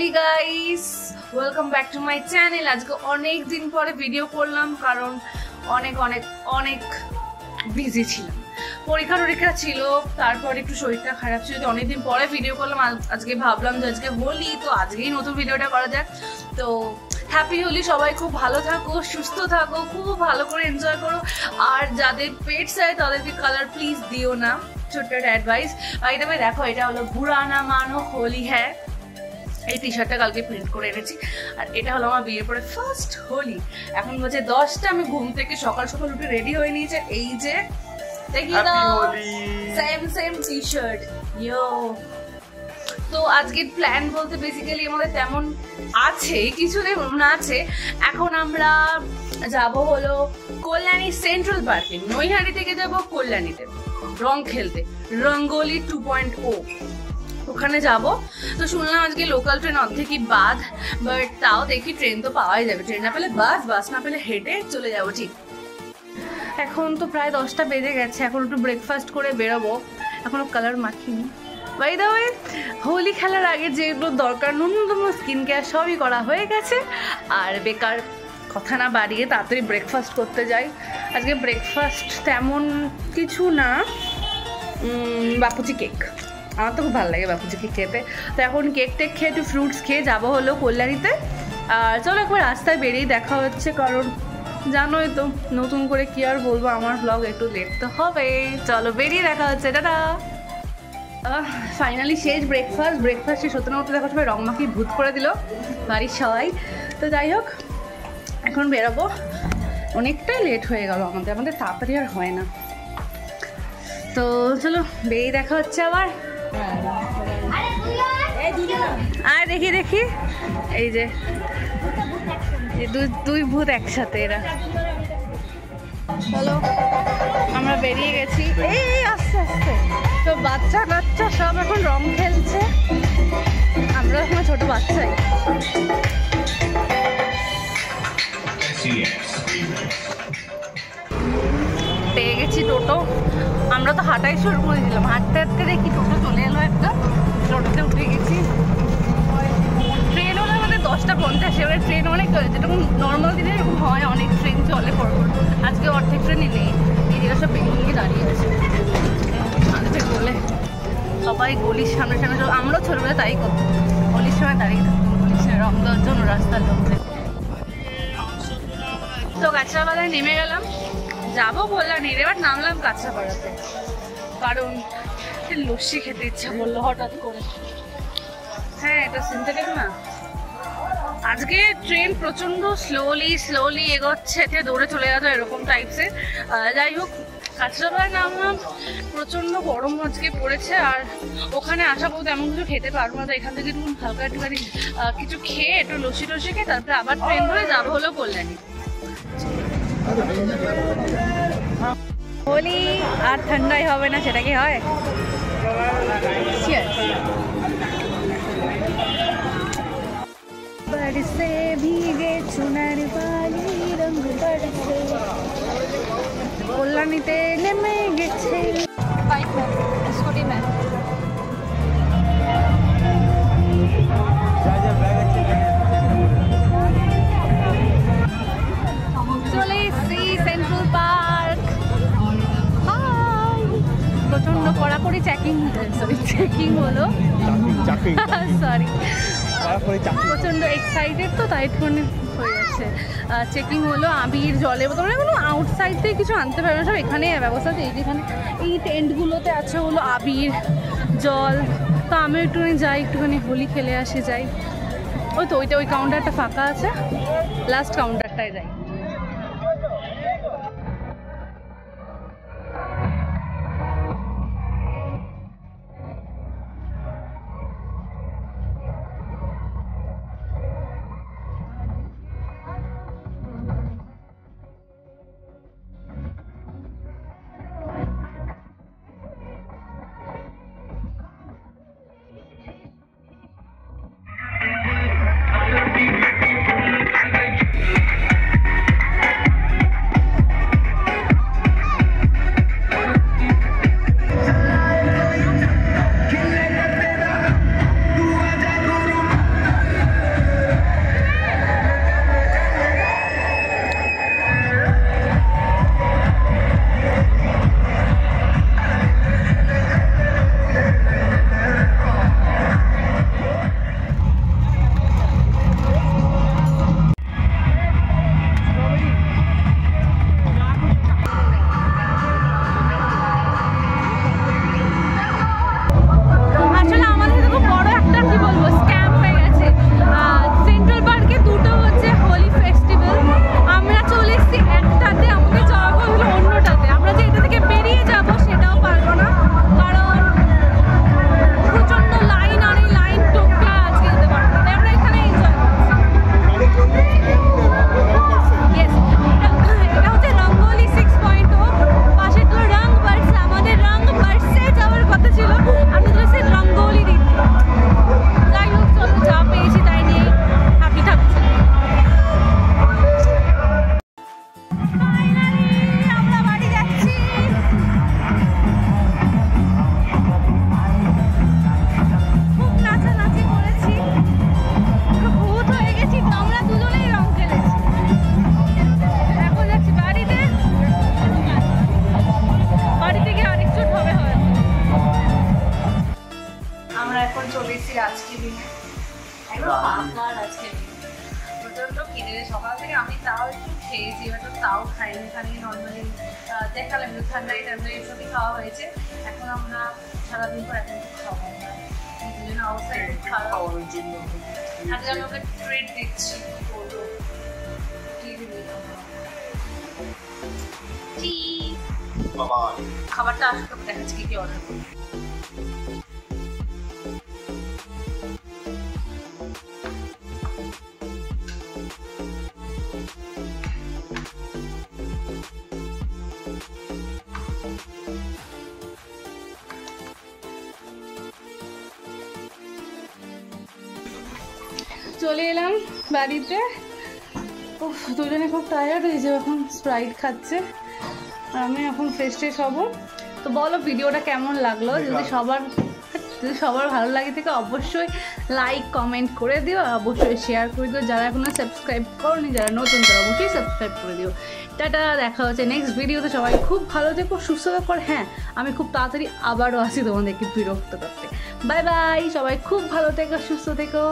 Hey guys, welcome back to my channel. আজকে অনেক দিন পরে ভিডিও করলাম কারণ অনেক বিজি ছিলাম। পরীক্ষা ছিল, তারপর একটু শরীরটা খারাপ ছিল, অনেকদিন পরে ভিডিও করলাম। আজকে ভাবলাম যে আজকে হোলি, তো আজকেই নতুন ভিডিওটা করা যাক। তো হ্যাপি হোলি, সবাই খুব ভালো থাকো, সুস্থ থাকো, খুব ভালো করে এনজয় করো। আর যাদের পেটস হয় তাদেরকে কালার প্লিজ দিও না, ছোট্ট একটা অ্যাডভাইস। বাইরে দেখো, এটা হলো বুড়া না মানো হোলি। হ্যাঁ, এই টি শার্টটা কালকে প্রিন্ট করে এনেছি। আর এটা হলো আমার বিয়ের পরে ফার্স্ট হোলি। এখন বাজে 10টা, আমি ঘুম থেকে সকাল উঠে রেডি হয়ে নিয়েছে। এই যে দেখিয়ে দাও, সেম টি শার্ট। ইয়ো, তো আজকের প্ল্যান বলতে বেসিক্যালি আমাদের তেমন আছে কিছু নেই, মনে আছে। এখন আমরা যাব হলো কল্যাণী সেন্ট্রাল পার্কে। নৈহাটি থেকে যাব কল্যাণীতে রং খেলতে, রঙ্গোলি 2.0 ওখানে যাব। তো শুনলাম আজকে লোকাল ট্রেন অর্ধেকই বাদ, বাট তাও দেখি ট্রেন তো পাওয়াই যাবে। ট্রেন না পেলে বাস না পেলে হেঁটে চলে যাবো। ঠিক এখন তো প্রায় 10টা বেজে গেছে, এখন একটু ব্রেকফাস্ট করে বেরোবো। এখনো কালার মাখিনি। বাই দ্য ওয়ে, হোলি খেলার আগে যেগুলো দরকার ন্যূনতম স্কিন কেয়ার সবই করা হয়ে গেছে। আর বেকার কথা না বাড়িয়ে তাড়াতাড়ি ব্রেকফাস্ট করতে যাই। আজকে ব্রেকফাস্ট তেমন কিছু না, বাপুচি কেক। আমার তো খুব ভালো লাগে বাপুচি কেক খেতে। তো এখন কেক টেক খেয়ে একটু ফ্রুটস খেয়ে যাবো হলো কল্যাণীতে। আর চলো একবার রাস্তায় বেরিয়ে দেখা হচ্ছে, কারণ জানোই তো নতুন করে কি আর বলবো, আমার ব্লগ একটু লেট তো হবে। চলো বেরিয়ে দেখা হচ্ছে, টাটা। ফাইনালি শেষ ব্রেকফাস্ট শেষ হতে না হতে দেখো সবাই রং মাখিয়ে ভূত করে দিল বাড়ির সবাই। তো যাই হোক, এখন বেরোবো। অনেকটাই লেট হয়ে গেল আমাদের তাড়াতাড়ি আর হয় না। তো চলো বেরিয়ে দেখা হচ্ছে আবার। আর দেখি এই যে দুই ভূত একসাথে, এরা। চলো আমরা বেরিয়ে গেছি। এই আস্তে তো বাচ্চা কাচ্চা সব এখন রং খেলছে, আমরা এখন ছোট বাচ্চাই। পেয়ে গেছি টোটো। আমরা তো হাঁটাই শুরু করে দিলাম, হাঁটতে দেখি টোটো চলে এলো একটা, টোটোতে উঠে গেছি। ট্রেন হলে আমাদের 10টা 50, এবার ট্রেন অনেক যেরকম নর্মাল দিনে এরকম হয়, অনেক ট্রেন চলে পরপর। আজকে অর্ধেক ট্রেনই নেই, এই জায়গা সব বেরিয়ে দাঁড়িয়ে আছে বলে। সবাই গলির সামনে আমরাও ছোটবেলা তাই করতাম, গলির সময় দাঁড়িয়ে থাকতাম, গলির সময় রং দেওয়ার জন্য রাস্তার লোকদের। তো কাঁচরাপাড়ায় নেমে গেলাম, যাবো বললাম এবার নামলাম কাঁচরাপাড়াতে, কারণ লস্যি খেতে ইচ্ছা করলো হঠাৎ করে। হ্যাঁ, এটা সিনথেটিক না। আজকে ট্রেন প্রচন্ড স্লোলি এগোচ্ছে, দৌড়ে চলে যাচ্ছে এরকম টাইপসের। যাই হোক, কাঁচরাপাড়ায় নামলাম, প্রচন্ড গরম আজকে পড়েছে। আর ওখানে আসা বলতে এমন কিছু খেতে পারবো না, তো এখান থেকে একটু হালকা একটুখানি কিছু খেয়ে একটু লস্যি টস্যি খেয়ে তারপরে আবার ট্রেন ধরে যাবো হলো কল্যাণী। হোলি আর ঠান্ডাই হবে না, সেটা কি হয়? बरसे भीगे चुनर वाली रंग बरसे, কল্যাণীতে নেমে গেছে। বাইক में स्कूटी में চলে এসেছি সেন্ট্রাল পার্ক। প্রচন্ড কড়াকড়ি চেকিং হলো, সরি প্রচন্ড এক্সাইটেড তো তাই একটুখানি হয়ে যাচ্ছে। চেকিং হলো, আবির জলের বোতল, মানে কোনো আউটসাইড থেকে কিছু আনতে পারবে না, সব এখানে ব্যবস্থা আছে। যেখানে এই টেন্টগুলোতে আছে হলো আবির জল। তো আমি একটুখানি যাই, একটুখানি হোলি খেলে আসি যাই। ওই কাউন্টারটা ফাঁকা আছে, লাস্ট কাউন্টারটায় যাই। আবার আজকে প্রচন্ড খিদে, সকাল থেকে আমি তাও একটু খেয়েছি, এবার তো তাও খাইনি, এখানে নর্মালি দেখালাম ঠান্ডাই এসবই খাওয়া হয়েছে। এখন আমরা সারাদিন পর এখন খাওয়া আমরা দুজনের অবস্থা একটু খারাপ। আজকে আমি ওকে ট্রিট দিচ্ছি, কি করবো খাবারটা আসলে দেখাচ্ছি কি কি অর্ডার করবো। চলে এলাম বাড়িতে। দুজনে খুব টায়ার্ড হয়েছে, এখন স্প্রাইট খাচ্ছে আর আমি এখন ফ্রেশ ট্রেশ হবো। তো বলো ভিডিওটা কেমন লাগলো, যদি সবার ভালো লাগে থেকে অবশ্যই লাইক কমেন্ট করে দিও, অবশ্যই শেয়ার করে দিও। যারা এখনো সাবস্ক্রাইব করোনি, যারা নতুন তারা অবশ্যই সাবস্ক্রাইব করে দিও। টাটা, দেখা হচ্ছে নেক্সট ভিডিওতে। সবাই খুব ভালো থেকো, সুস্থ থাকো। হ্যাঁ, আমি খুব তাড়াতাড়ি আবারও আসি তোমাদেরকে বিরক্ত করতে। বাই বাই, সবাই খুব ভালো থেকো, সুস্থ থেকো।